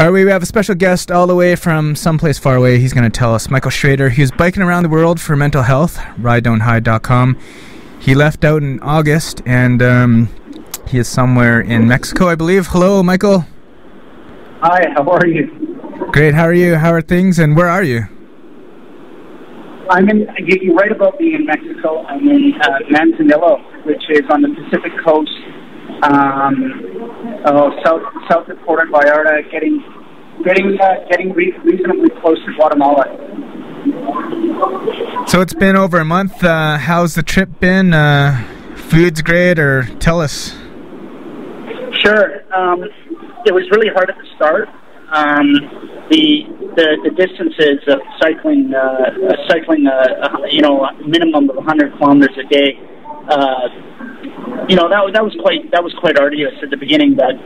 All right, we have a special guest all the way from someplace far away. He's going to tell us. Michael Schrader. He was biking around the world for mental health, ridedon'thide.com. He left out in August, and he is somewhere in Mexico, I believe. Hello, Michael. Hi, how are you? Great, how are you? How are things, and where are you? You're right about being in Mexico. I'm in Manzanillo, which is on the Pacific coast, south of Puerto Vallarta, getting reasonably close to Guatemala. So it's been over a month. How's the trip been? Food's great, or tell us. Sure. It was really hard at the start. The distances of cycling, a minimum of 100 kilometers a day. That was quite arduous at the beginning, but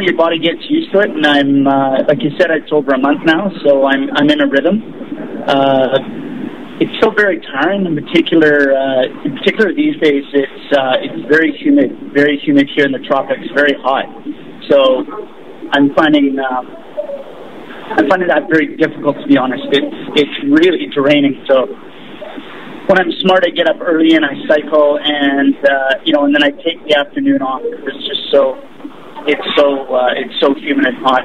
your body gets used to it, and I'm like you said, it's over a month now, so I'm in a rhythm. It's still very tiring, in particular these days. It's very humid here in the tropics, very hot. So I'm finding that very difficult, to be honest. It's really draining. So when I'm smart, I get up early and I cycle, and and then I take the afternoon off because it's just so humid and hot.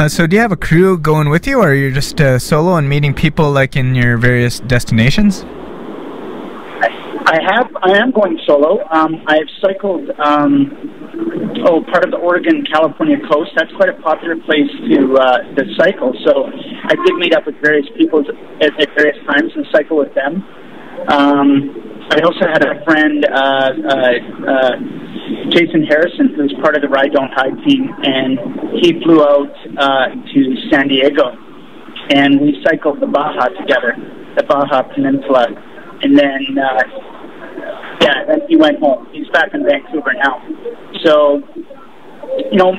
So do you have a crew going with you, or you're just solo and meeting people like in your various destinations? I am going solo. I've cycled part of the Oregon-California coast. That's quite a popular place to cycle. So I did meet up with various people at various times and cycle with them. I also had a friend, Jason Harrison, who's part of the Ride Don't Hide team, and he flew out to San Diego, and we cycled the Baja together, the Baja Peninsula, and then then he went home. He's back in Vancouver now. So,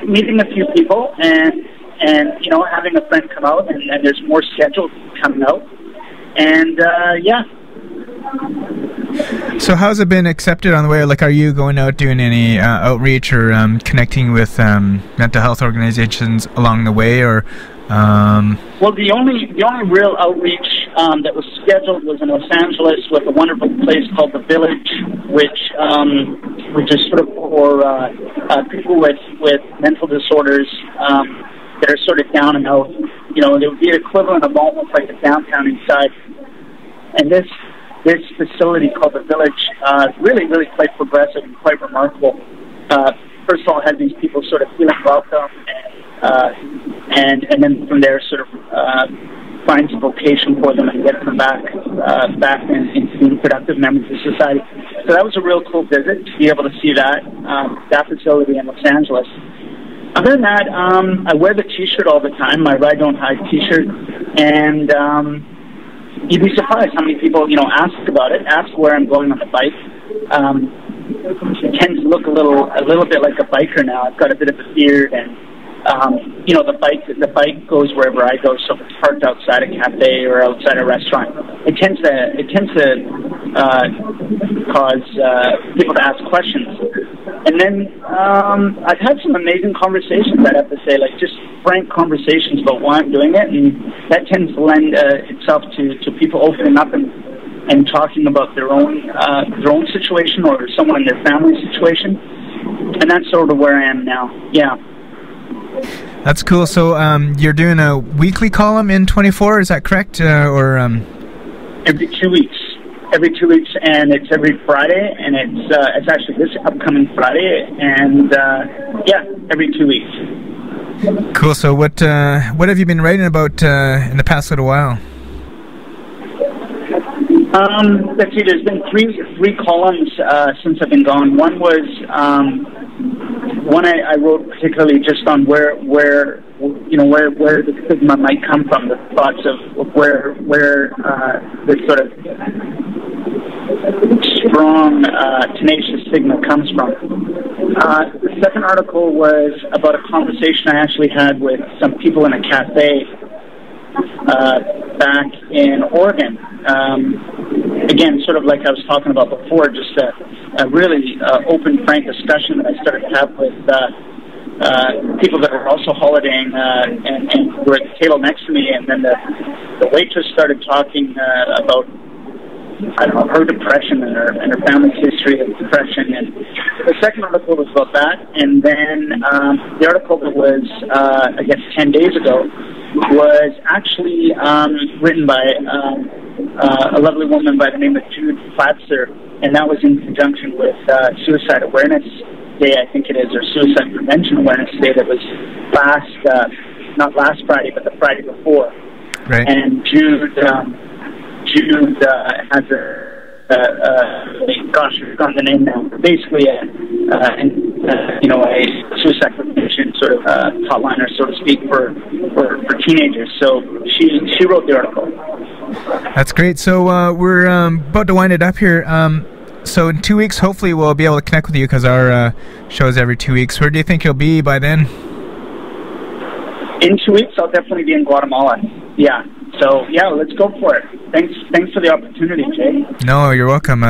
meeting a few people and having a friend come out, and there's more scheduled coming out, and So how's it been accepted on the way? Like, are you going out doing any outreach or connecting with mental health organizations along the way, or? Well, the only real outreach that was scheduled was in Los Angeles with a wonderful place called The Village, which is sort of for people with mental disorders that are sort of down and out. It would be equivalent of almost like a downtown inside. And this facility called The Village, really quite progressive and quite remarkable. First of all, had these people sort of feeling welcome, and then from there sort of finds a vocation for them and gets them back into being productive members of society. So that was a real cool visit to be able to see that facility in Los Angeles. Other than that, I wear the T-shirt all the time, my Ride Don't Hide T-shirt, and you'd be surprised how many people, ask about it, ask where I'm going on the bike. It tends to look a little bit like a biker now. I've got a bit of a beard, and the bike goes wherever I go. So if it's parked outside a cafe or outside a restaurant, it tends to cause people to ask questions. And then I've had some amazing conversations, I'd have to say, like just frank conversations about why I'm doing it, and that tends to lend itself to people opening up and talking about their own situation or someone in their family situation, and that's sort of where I am now. Yeah. That's cool. So you're doing a weekly column in 24, is that correct? Or every 2 weeks. Every 2 weeks, and it's every Friday, and it's actually this upcoming Friday, and every 2 weeks. Cool. So what have you been writing about in the past little while? Let's see. There's been three columns since I've been gone. One was one I wrote particularly just on where the stigma might come from, the thoughts of where this sort of strong, tenacious stigma comes from. The second article was about a conversation I actually had with some people in a cafe back in Oregon. Again, sort of like I was talking about before, just a really open, frank discussion that I started to have people that were also holidaying and were at the table next to me, and then the waitress started talking about, I don't know, her depression and her family's history of depression. And the second article was about that, and then the article that was, I guess, 10 days ago was actually written by a lovely woman by the name of Jude Platzer, and that was in conjunction with Suicide Awareness Day, I think it is, or Suicide Prevention Awareness Day that was not last Friday, but the Friday before. Right. And Jude has gosh, I've forgotten the name now. Basically, a suicide prevention sort of hotliner, so to speak, for teenagers. So she wrote the article. That's great. So we're about to wind it up here. So in 2 weeks, hopefully we'll be able to connect with you because our show is every 2 weeks. Where do you think you'll be by then? In 2 weeks, I'll definitely be in Guatemala. Yeah. So yeah, let's go for it. Thanks for the opportunity, Jay. No, you're welcome.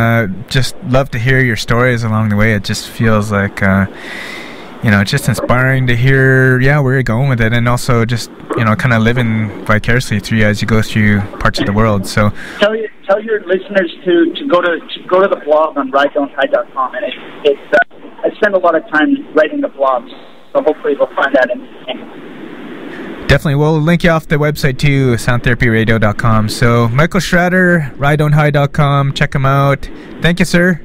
Just love to hear your stories along the way. It just feels like it's just inspiring to hear where you're going with it, and also just kind of living vicariously through you as you go through parts of the world. So tell your listeners to go to the blog on rideon'thide.com, and I spend a lot of time writing the blogs, so hopefully they'll find that interesting. Definitely. We'll link you off the website too, soundtherapyradio.com. So Michael Schrader, rideon'thide.com. Check him out. Thank you, sir.